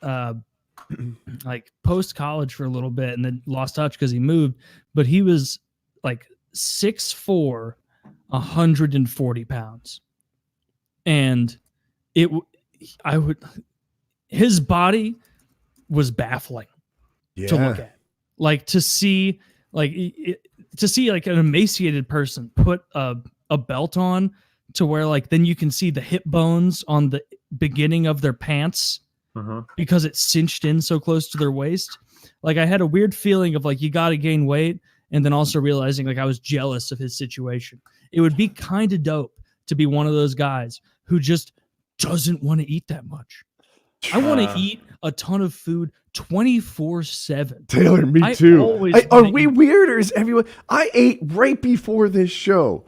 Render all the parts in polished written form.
uh, like post college for a little bit and then lost touch because he moved. But he was like 6'4", 140 pounds, and it I would his body was baffling to look at, like to see like like an emaciated person put a belt on to where like then you can see the hip bones on the beginning of their pants because it's cinched in so close to their waist. Like I had a weird feeling of like you got to gain weight, and then also realizing like I was jealous of his situation. It would be kind of dope to be one of those guys who just doesn't want to eat that much. I want to eat a ton of food 24/7. Taylor, me too. Are we weird or is everyone? I ate right before this show,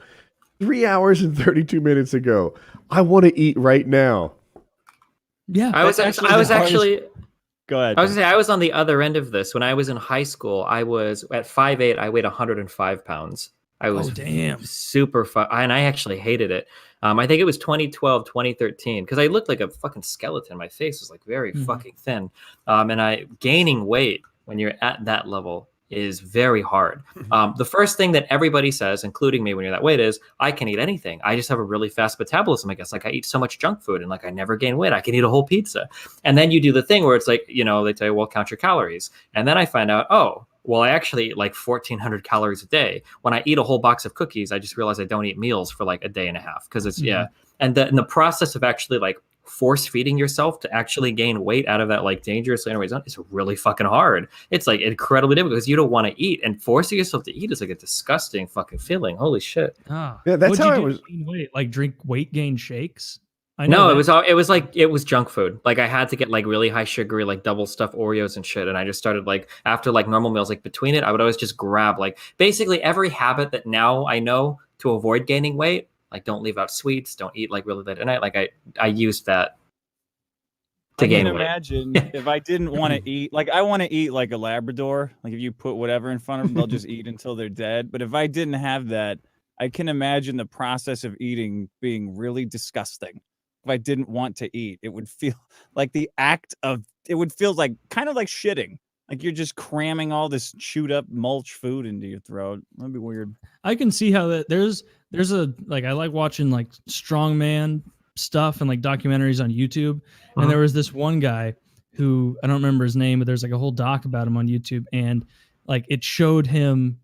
3 hours and 32 minutes ago. I want to eat right now. Yeah, I was actually. Go ahead. I was gonna say I was on the other end of this when I was in high school. I was at 5'8". I weighed 105 pounds. I was super fun, and I actually hated it. I think it was 2012, 2013, because I looked like a fucking skeleton. My face was like very fucking thin. And gaining weight when you're at that level is very hard. The first thing that everybody says, including me when you're that weight, is I can eat anything. I just have a really fast metabolism, I guess. Like I eat so much junk food and like I never gain weight. I can eat a whole pizza. And then you do the thing where it's like, you know, they tell you, well, count your calories. And then I find out, oh, well, I actually eat like 1,400 calories a day. When I eat a whole box of cookies, I just realize I don't eat meals for like a day and a half because it's, And the process of actually like force feeding yourself to actually gain weight out of that like dangerous zone is really fucking hard. It's like incredibly difficult because you don't want to eat, and forcing yourself to eat is like a disgusting fucking feeling. Holy shit. Yeah, that's how I was. Weight? Like drink weight gain shakes? No, it was junk food. Like I had to get like really high sugary, like double stuffed Oreos and shit. And I just started like after like normal meals, like between it, I would always just grab like basically every habit that now I know to avoid gaining weight. Like don't leave out sweets, don't eat like really late at night. Like I used that to gain weight. I can imagine if I didn't want to eat, like I want to eat like a Labrador. Like if you put whatever in front of them, they'll just eat until they're dead. But if I didn't have that, I can imagine the process of eating being really disgusting. If I didn't want to eat, it would feel like it would feel like kind of like shitting. Like you're just cramming all this chewed up mulch food into your throat. That'd be weird. I can see how that there's a like I like watching like strongman stuff and like documentaries on YouTube. And there was this one guy who I don't remember his name, but there's like a whole doc about him on YouTube, and like it showed him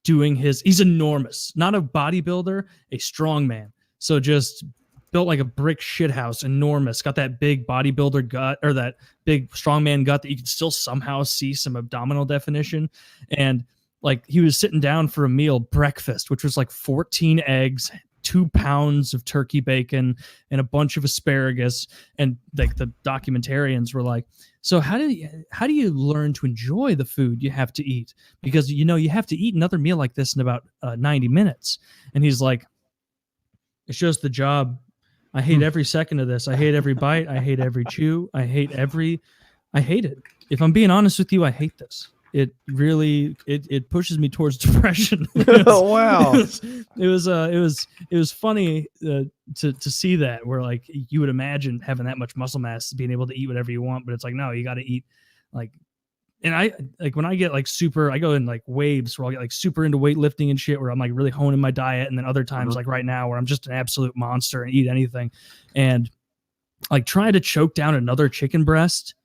doing he's enormous, not a bodybuilder, a strongman. So just built like a brick shithouse, enormous, got that big bodybuilder gut or that big strongman gut that you can still somehow see some abdominal definition. And like he was sitting down for a meal, breakfast, which was like 14 eggs, 2 pounds of turkey bacon, and a bunch of asparagus. And like the documentarians were like, so how do you learn to enjoy the food you have to eat? Because, you know, you have to eat another meal like this in about 90 minutes. And he's like, it's just the job. I hate every second of this. I hate every bite. I hate every chew. I hate it. If I'm being honest with you, I hate this. It really, it pushes me towards depression. Oh, wow. It was funny to see that, where like you would imagine having that much muscle mass, being able to eat whatever you want, but it's like, no, you got to eat like, and I like when I get like super, I go in like waves where I'll get like super into weightlifting and shit, where I'm like really honing my diet. And then other times like right now where I'm just an absolute monster and eat anything. And like trying to choke down another chicken breast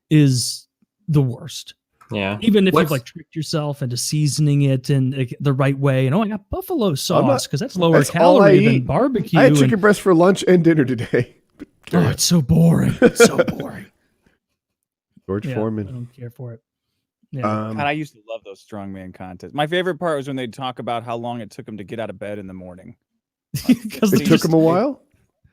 is the worst. Yeah. Even if you've like tricked yourself into seasoning it in the right way. And I got buffalo sauce because that's lower calorie than barbecue. I had chicken breast for lunch and dinner today. Oh, it's so boring. It's so boring. George Foreman. I don't care for it. Yeah. God, I used to love those strongman contests. My favorite part was when they'd talk about how long it took them to get out of bed in the morning. Because it took them a while?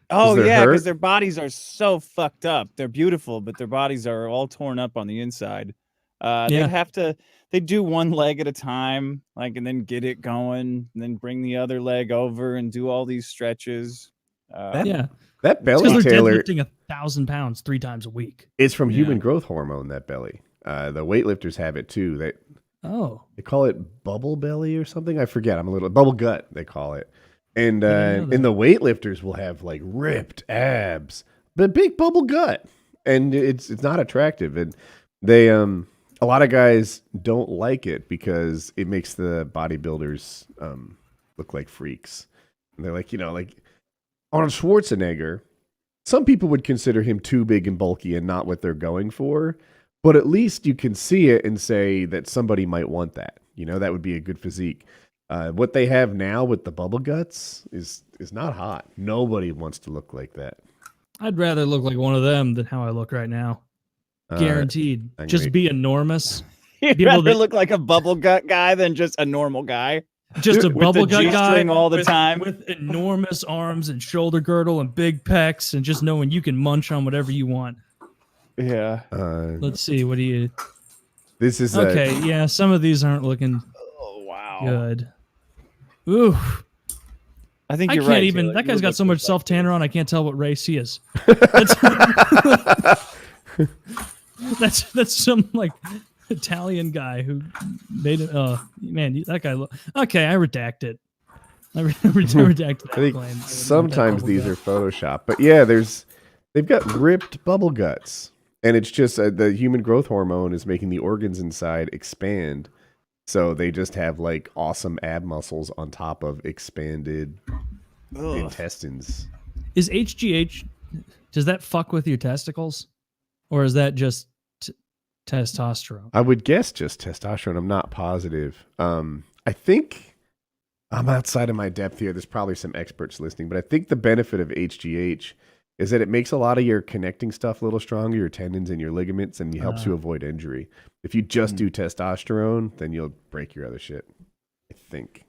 Oh, yeah, because their bodies are so fucked up. They're beautiful, but their bodies are all torn up on the inside. They'd do one leg at a time, like, and then get it going, and then bring the other leg over and do all these stretches. That belly, Taylor, deadlifting 1,000 pounds 3 times a week. It's from human growth hormone. That belly. The weightlifters have it too. They call it bubble belly or something. I forget. I'm a little bubble gut. They call it. And the weightlifters will have like ripped abs, but big bubble gut. and it's not attractive, and they a lot of guys don't like it because it makes the bodybuilders look like freaks. And they're like, like Arnold Schwarzenegger. Some people would consider him too big and bulky and not what they're going for, but at least you can see it and say that somebody might want that. That would be a good physique. What they have now with the bubble guts is not hot. Nobody wants to look like that. I'd rather look like one of them than how I look right now. Guaranteed. Just be enormous. You'd rather look like a bubble gut guy than just a normal guy. Just a bubble gut guy all the time with enormous arms and shoulder girdle and big pecs, and just knowing you can munch on whatever you want. Yeah. Let's see. What do you? This is okay. Yeah, some of these aren't looking. Oh wow. Good. Ooh. I think I you're can't right. even. Taylor. That guy's got so much self tanner on. I can't tell what race he is. That's some like Italian guy who made it. Man, that guy. Okay, I redact it. I redacted that I think claim. sometimes these are Photoshop, but yeah, they've got ripped bubble guts, and it's just the human growth hormone is making the organs inside expand. So they just have like awesome ab muscles on top of expanded intestines. Is HGH, does that fuck with your testicles? Or is that just testosterone? I would guess just testosterone. I'm not positive. I think I'm outside of my depth here. There's probably some experts listening, but I think the benefit of HGH is that it makes a lot of your connecting stuff a little stronger, your tendons and your ligaments, and it helps you avoid injury. If you just do testosterone, then you'll break your other shit, I think.